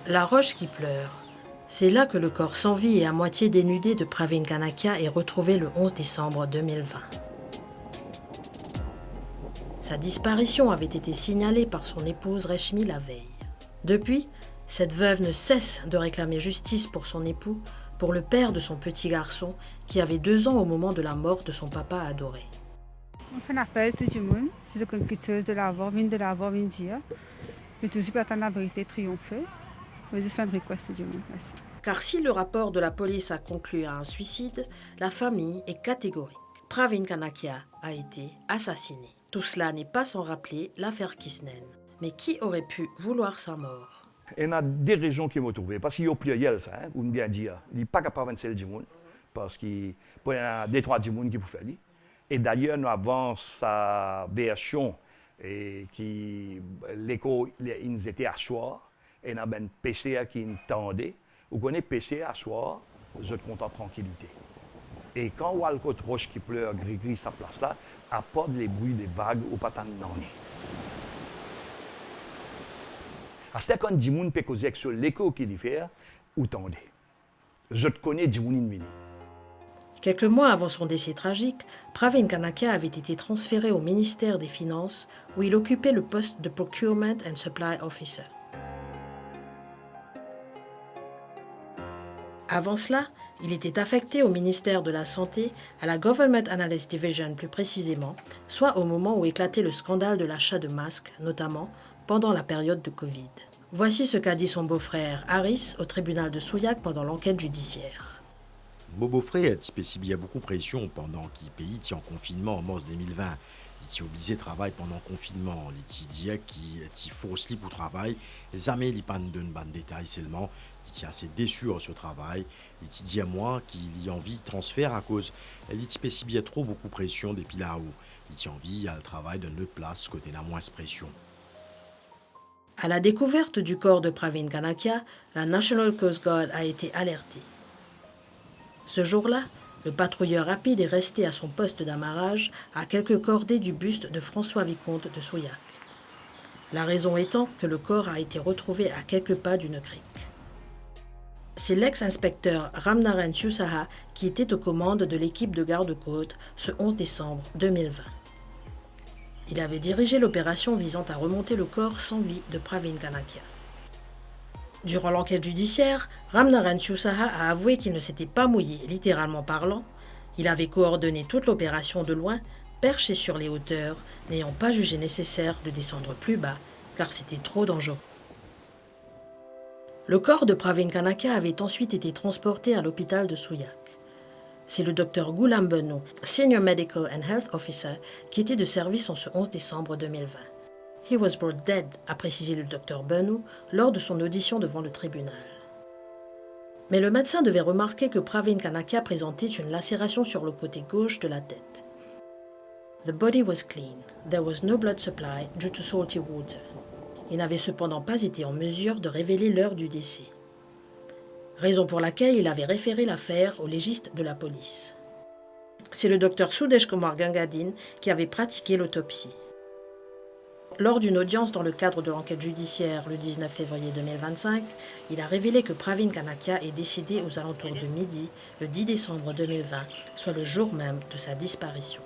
La roche qui pleure. C'est là que le corps sans vie et à moitié dénudé de Pravin Kanakia est retrouvé le 11 décembre 2020. Sa disparition avait été signalée par son épouse Reshmi la veille. Depuis, cette veuve ne cesse de réclamer justice pour son époux, pour le père de son petit garçon qui avait 2 ans au moment de la mort de son papa adoré. On fait un appel tout le monde, si vous avez quelque chose de l'avoir, viens dire. Mais tout de suite, attendre la vérité triompher. Je vais juste faire une request tout le monde. Merci. Car si le rapport de la police a conclu à un suicide, la famille est catégorique. Pravin Kanakia a été assassiné. Tout cela n'est pas sans rappeler l'affaire Kisnen. Mais qui aurait pu vouloir sa mort? Il y en a des raisons qui m'ont trouvé, parce qu'il y a pluriel, ça, hein, ou bien dire. Il n'est pas capable de faire du monde, parce qu'il y a des trois du monde qui peuvent faire. Et d'ailleurs, nous avons sa version, et qui, l'écho, ils étaient à soir, et nous avons un PCA qui entendait. Vous connaissez PCA à soir, vous êtes content de tranquillité. Et quand Walcott Roche qui pleure, gris-gris, sa place là, apporte les bruits des vagues au patin de l'année. C'est quand des gens peuvent causer sur l'écho qu'il fait, ou tendez. Je te connais des gens in. Quelques mois avant son décès tragique, Pravin Kanakia avait été transféré au ministère des Finances où il occupait le poste de Procurement and Supply Officer. Avant cela, il était affecté au ministère de la Santé, à la Government Analyst Division plus précisément, soit au moment où éclatait le scandale de l'achat de masques, notamment pendant la période de Covid. Voici ce qu'a dit son beau-frère Harris au tribunal de Souillac pendant l'enquête judiciaire. Mon beau-frère a beaucoup de pression pendant qu'il pays en confinement en mars 2020. Il était obligé de travailler pendant le confinement. Il était dit qu'il faut slip au travail. Jamais il pas de détails seulement. Il était assez déçu sur ce travail. Il était dit à moi qu'il a envie de transfert à cause il était trop beaucoup de pression depuis là-haut. Il a envie à le travail d'une autre place côté la moins pression. À la découverte du corps de Pravin Kanakia, la National Coast Guard a été alertée. Ce jour-là, le patrouilleur rapide est resté à son poste d'amarrage à quelques cordées du buste de François Vicomte de Souillac. La raison étant que le corps a été retrouvé à quelques pas d'une crique. C'est l'ex-inspecteur Ramnaren Siusaha qui était aux commandes de l'équipe de garde-côte ce 11 décembre 2020. Il avait dirigé l'opération visant à remonter le corps sans vie de Pravin Kanakia. Durant l'enquête judiciaire, Ramnaren Siusaha a avoué qu'il ne s'était pas mouillé, littéralement parlant. Il avait coordonné toute l'opération de loin, perché sur les hauteurs, n'ayant pas jugé nécessaire de descendre plus bas, car c'était trop dangereux. Le corps de Pravin Kanakia avait ensuite été transporté à l'hôpital de Souillac. C'est le docteur Ghulam Benu, Senior Medical and Health Officer, qui était de service en ce 11 décembre 2020. He was brought dead, a précisé le docteur Benu lors de son audition devant le tribunal. Mais le médecin devait remarquer que Pravin Kanakia présentait une lacération sur le côté gauche de la tête. The body was clean. There was no blood supply due to salty water. Il n'avait cependant pas été en mesure de révéler l'heure du décès. Raison pour laquelle il avait référé l'affaire au légiste de la police. C'est le docteur Sudesh Kumar Gangadine qui avait pratiqué l'autopsie. Lors d'une audience dans le cadre de l'enquête judiciaire le 19 février 2025, il a révélé que Pravin Kanakia est décédé aux alentours de midi le 10 décembre 2020, soit le jour même de sa disparition.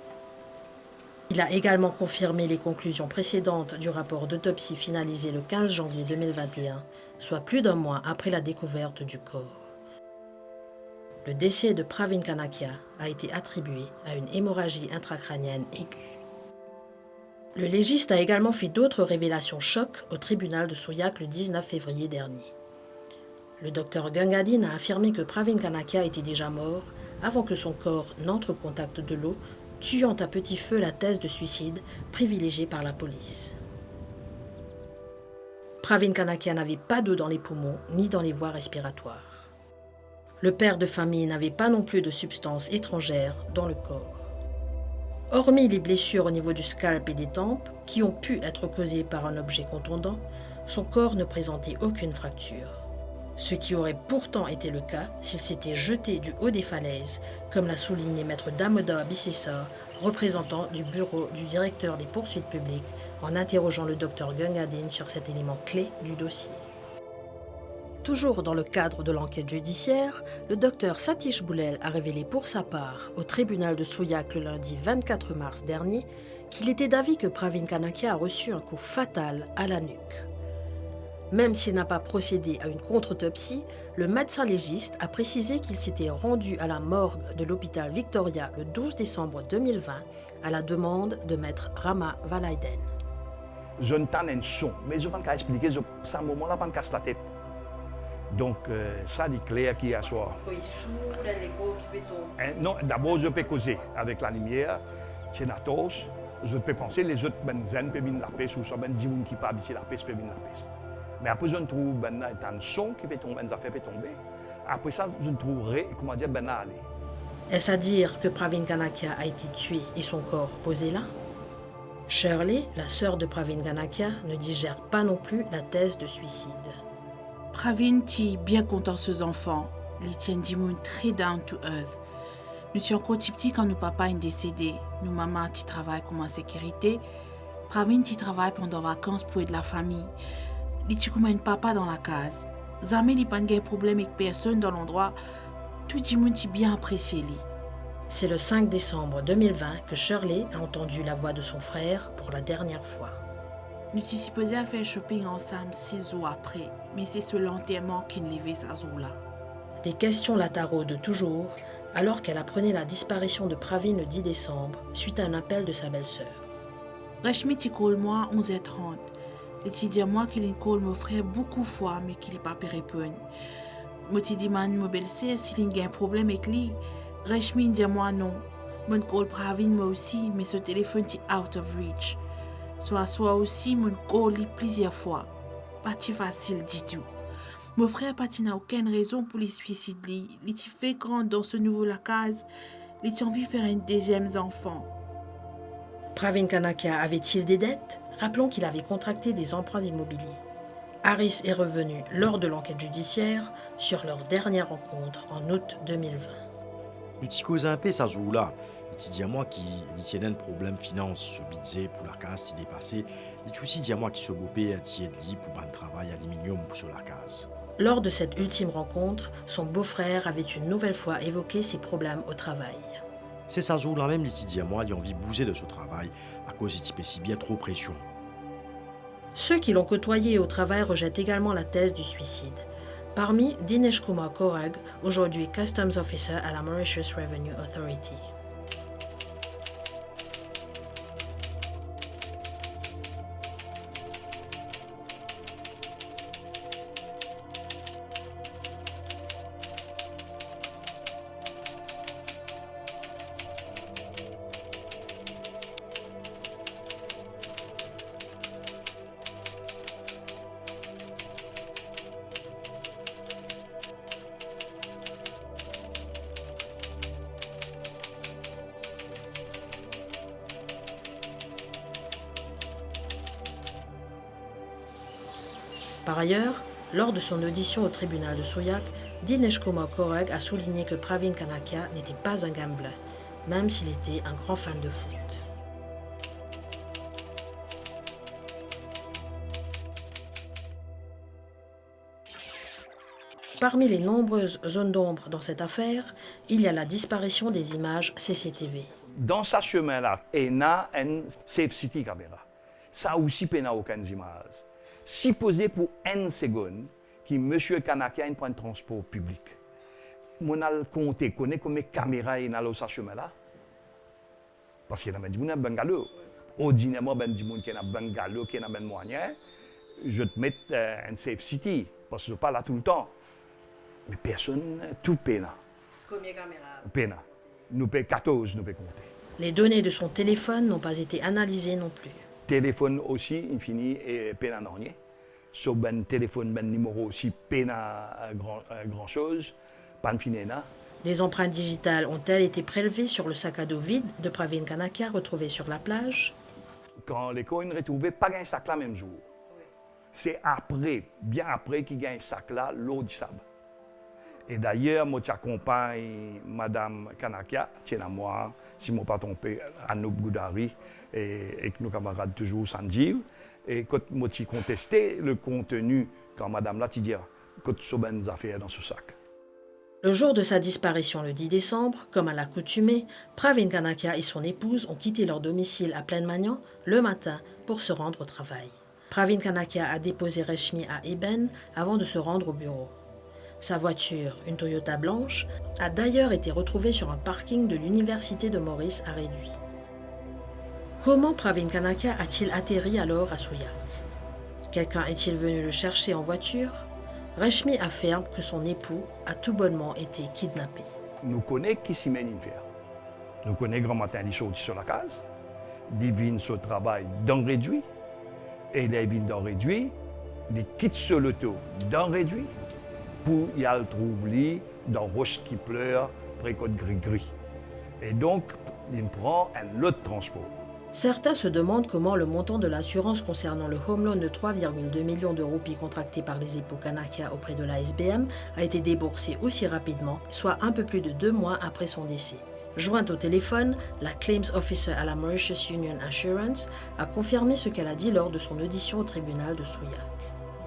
Il a également confirmé les conclusions précédentes du rapport d'autopsie finalisé le 15 janvier 2021, soit plus d'un mois après la découverte du corps. Le décès de Pravin Kanakia a été attribué à une hémorragie intracrânienne aiguë. Le légiste a également fait d'autres révélations chocs au tribunal de Souillac le 19 février dernier. Le docteur Gangadine a affirmé que Pravin Kanakia était déjà mort avant que son corps n'entre au contact de l'eau, tuant à petit feu la thèse de suicide privilégiée par la police. Pravin Kanakia n'avait pas d'eau dans les poumons ni dans les voies respiratoires. Le père de famille n'avait pas non plus de substances étrangères dans le corps. Hormis les blessures au niveau du scalp et des tempes, qui ont pu être causées par un objet contondant, son corps ne présentait aucune fracture. Ce qui aurait pourtant été le cas s'il s'était jeté du haut des falaises, comme l'a souligné maître Damoda Bissessar, représentant du bureau du directeur des poursuites publiques, en interrogeant le docteur Gangadine sur cet élément clé du dossier. Toujours dans le cadre de l'enquête judiciaire, le docteur Satish Boulel a révélé pour sa part au tribunal de Souillac le lundi 24 mars dernier qu'il était d'avis que Pravin Kanakia a reçu un coup fatal à la nuque. Même s'il n'a pas procédé à une contre-autopsie, le médecin légiste a précisé qu'il s'était rendu à la morgue de l'hôpital Victoria le 12 décembre 2020 à la demande de maître Rama Valaiden. Je n'entends un son, mais je ne peux pas expliquer, à un moment-là, je ne casse la tête. Donc, ça dit clair qu'il y a soir. Non, d'abord, je peux causer avec la lumière, chez Natos. Je peux penser les autres benzen peuvent venir la paix, ou soit ben 10 personnes qui ne pas habiter la paix peuvent venir la paix. Mais après, je trouve un son qui peut tomber, ça fait tomber. Après ça, je trouverai, comment dire, aller. Est-ce à dire que Pravin Kanakia a été tué et son corps posé là? Shirley, la sœur de Pravin Kanakia, ne digère pas non plus la thèse de suicide. Pravin est bien content ses enfants. Ils tiennent Dimoun très down to earth. Nous sommes encore petits quand nos papas sont décédés. Nos mamans qui travaillent comme en sécurité. Pravin qui travaille pendant les vacances pour aider la famille. Il est comme un papa dans la case. Jamais il n'y a pas de problème avec personne dans l'endroit. Tout Dimoun est bien apprécié. C'est le 5 décembre 2020 que Shirley a entendu la voix de son frère pour la dernière fois. Nous sommes supposés à faire shopping ensemble 6 jours après, mais c'est ce l'enterrement qui nous levait ce jour-là. Les questions la taraudent toujours, alors qu'elle apprenait la disparition de Pravin le 10 décembre, suite à un appel de sa belle-sœur. Rachmi t'y colle moi 11h30. Il t'y dit à moi qu'il colle mon frère beaucoup de fois, mais qu'il n'est pas pu répondre. Moi t'y dis à ma belle-sœur s'il y a un problème avec lui. Rachmi dit à moi non. Mon colle Pravin moi aussi, mais ce téléphone est out of reach. Soit aussi, mon call plusieurs fois. Pas si facile du tout. Mon frère n'a aucune raison pour les suicider. Il est fait grand dans ce nouveau la case. Il a envie de faire un deuxième enfant. Pravin Kanakia avait-il des dettes? Rappelons qu'il avait contracté des emprunts immobiliers. Harris est revenu lors de l'enquête judiciaire sur leur dernière rencontre en août 2020. Le petit cause un peu ça joue là. Il dit à moi qu'il y a un problème finance ce budget pour la case qui est dépassé. Il aussi dit à moi qu'il se bopait à tirer de lit pour un travail aluminium sur la case. Lors de cette ultime rencontre, son beau-frère avait une nouvelle fois évoqué ses problèmes au travail. C'est ça jour là même, il dit à moi, il a envie de bouger de ce travail à cause il si bien trop pression. Ceux qui l'ont côtoyé au travail rejettent également la thèse du suicide. Parmi Dinesh Kumar Korag, aujourd'hui Customs Officer à la Mauritius Revenue Authority. Par ailleurs, lors de son audition au tribunal de Souillac, Dinesh Kumar Korag a souligné que Pravin Kanakia n'était pas un gambler, même s'il était un grand fan de foot. Parmi les nombreuses zones d'ombre dans cette affaire, il y a la disparition des images CCTV. Dans ce chemin-là, il y a une Safe City caméra. Ça aussi, il n'y a aucune image. Si posé pour une seconde, que M. Kanakia a un point de transport public, on a compté, connaît combien de caméras il y a dans ce chemin-là. Parce qu'il y a des gens qui ont un bungalow. Ordinairement, il y a des gens qui ont un bungalow, qui ont un moyen. Je te mets un Safe City, parce que je ne suis pas là tout le temps. Mais personne, tout paie là. Combien de caméras? Paie là. Nous payons 14, nous payons compter. Les données de son téléphone n'ont pas été analysées non plus. Téléphone aussi, il finit et peine à rien. Sur ben téléphone, ben numéro aussi, peine à grand chose. Pas de fini là. Les empreintes digitales ont-elles été prélevées sur le sac à dos vide de Pravin Kanakia retrouvé sur la plage? Quand les coins retrouvés, pas un sac là même jour. Oui. C'est après, bien après qu'il gagne un sac là, l'eau du sable. Et d'ailleurs, moi, j'accompagne Mme Kanakia, tiens à moi, si je ne pas trompé, Anouk Goudari, et nos camarades toujours Sanjiv. Et quand moi, j'ai contesté le contenu, quand Mme là, tu dis, que toutes ces bonnes affaires dans ce sac. Le jour de sa disparition, le 10 décembre, comme à l'accoutumée, Pravin Kanakia et son épouse ont quitté leur domicile à Plaine-Magnan le matin pour se rendre au travail. Pravin Kanakia a déposé Reshmi à Eben avant de se rendre au bureau. Sa voiture, une Toyota blanche, a d'ailleurs été retrouvée sur un parking de l'université de Maurice à Réduit. Comment Pravin Kanakia a-t-il atterri alors à Souillac? Quelqu'un est-il venu le chercher en voiture? Reshmi affirme que son époux a tout bonnement été kidnappé. Nous connaissons qui s'y mène une faire. Nous connaissons grand matin, il sortit sur la case, il vient sur le travail dans Réduit, et il vient dans Réduit, il quitte sur l'auto dans Réduit, pour y aller trouver dans Roche qui pleure, près de Gris-Gris. Et donc, il prend un autre transport. Certains se demandent comment le montant de l'assurance concernant le home loan de 3,2 millions de roupies contracté par les époux Kanakia auprès de la SBM a été déboursé aussi rapidement, soit un peu plus de 2 mois après son décès. Jointe au téléphone, la Claims Officer à la Mauritius Union Assurance a confirmé ce qu'elle a dit lors de son audition au tribunal de Souillac.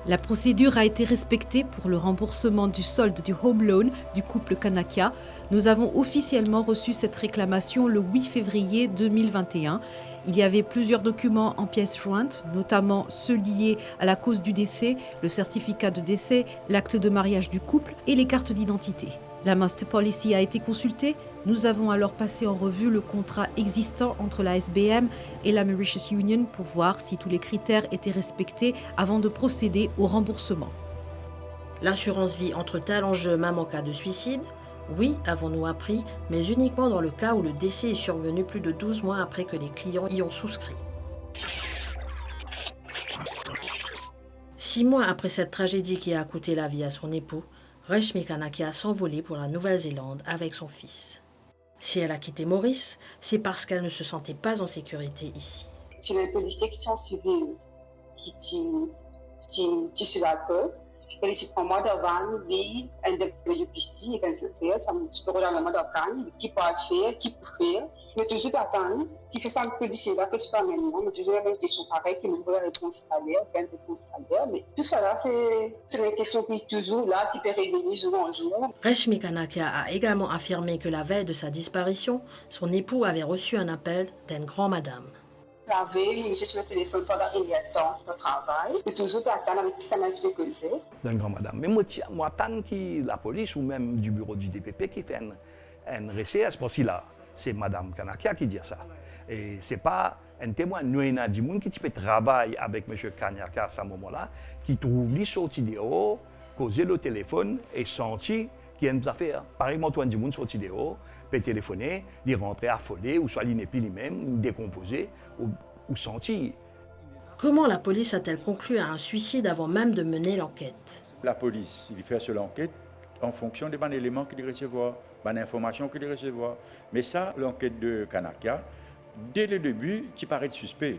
La procédure a été respectée pour le remboursement du solde du home loan du couple Kanakia. Nous avons officiellement reçu cette réclamation le 8 février 2021. Il y avait plusieurs documents en pièces jointes, notamment ceux liés à la cause du décès, le certificat de décès, l'acte de mariage du couple et les cartes d'identité. La Master Policy a été consultée. Nous avons alors passé en revue le contrat existant entre la SBM et la Mauritius Union pour voir si tous les critères étaient respectés avant de procéder au remboursement. L'assurance vie entre-t-elle en jeu même en cas de suicide? Oui, avons-nous appris, mais uniquement dans le cas où le décès est survenu plus de 12 mois après que les clients y ont souscrit. 6 mois après cette tragédie qui a coûté la vie à son époux, Reshmi Kanakia a s'envolé pour la Nouvelle-Zélande avec son fils. Si elle a quitté Maurice, c'est parce qu'elle ne se sentait pas en sécurité ici. C'est les policiers qui sont suivis, qui sont d'accord. Et si pour moi devant lui, un de l'UPC, et quand je fais, ça me dit que dans le mode d'apprendre, qui peut faire, qui peut faire. Mais toujours d'attendre, qui fait ça un peu difficile, que tu peux amener, mais toujours la même question pareille, qui me veut la réponse salaire, quelle réponse salaire. Mais tout ça là, c'est une question qui est toujours là, qui peut révéler jour en jour. Reshmi Kanakia a également affirmé que la veille de sa disparition, son époux avait reçu un appel d'une grand-madame. La veille, je suis sur le téléphone pendant un temps de travail, et toujours d'attendre avec ça m'a difficulté. D'une grand-madame. Mais moi, tant que la police ou même du bureau du DPP qui fait un RCS, parce que là, c'est Mme Kanakia qui dit ça. Et ce n'est pas un témoin. Nous, il y a des gens qui peut travailler avec M. Kanakia à ce moment-là, qui trouvent les sorties dehors, causer le téléphone et sentir qu'il y a une affaire. Pareillement, toi, des gens sortis dehors, peut téléphoner, les rentrer affolés, ou soit ils n'est plus les mêmes, ou décomposés, ou sentir. Comment la police a-t-elle conclu à un suicide avant même de mener l'enquête? La police, il fait sur l'enquête en fonction des bons éléments qu'il recevoir, des informations qu'il recevoir. Mais ça, l'enquête de Kanakia, dès le début, tu paraît suspect.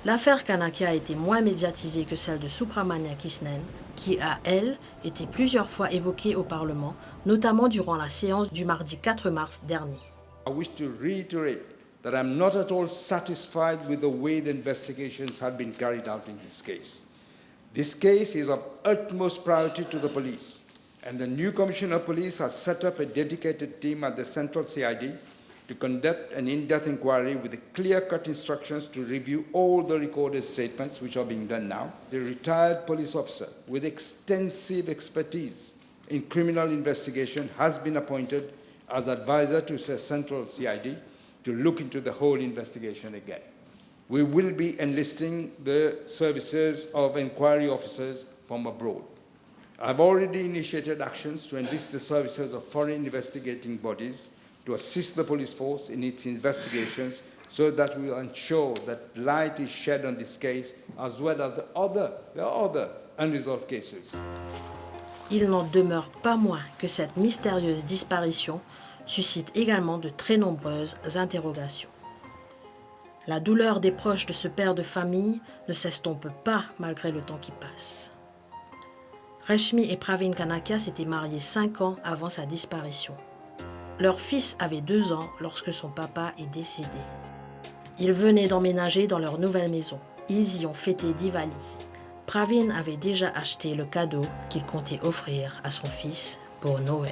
L'affaire Kanakia a été moins médiatisée que celle de Supramania Kisnen, qui a, elle, été plusieurs fois évoquée au Parlement, notamment durant la séance du mardi 4 mars dernier. I wish to reiterate that I'm not at all satisfied with the way the investigations have been carried out in this case. This case is of utmost priority to the police, and the new Commissioner of Police has set up a dedicated team at the Central CID to conduct an in-depth inquiry with clear-cut instructions to review all the recorded statements which are being done now. The retired police officer with extensive expertise in criminal investigation has been appointed as advisor to the Central CID to look into the whole investigation again. We will be enlisting the services of inquiry officers from abroad. I've already initiated actions to enlist the services of foreign investigating bodies to assist the police force in its investigations so that we will ensure that light is shed on this case as well as the other unresolved cases. Il n'en demeure pas moins que cette mystérieuse disparition suscite également de très nombreuses interrogations. La douleur des proches de ce père de famille ne s'estompe pas malgré le temps qui passe. Reshmi et Pravin Kanakia s'étaient mariés 5 ans avant sa disparition. Leur fils avait 2 ans lorsque son papa est décédé. Ils venaient d'emménager dans leur nouvelle maison. Ils y ont fêté Diwali. Pravin avait déjà acheté le cadeau qu'il comptait offrir à son fils pour Noël.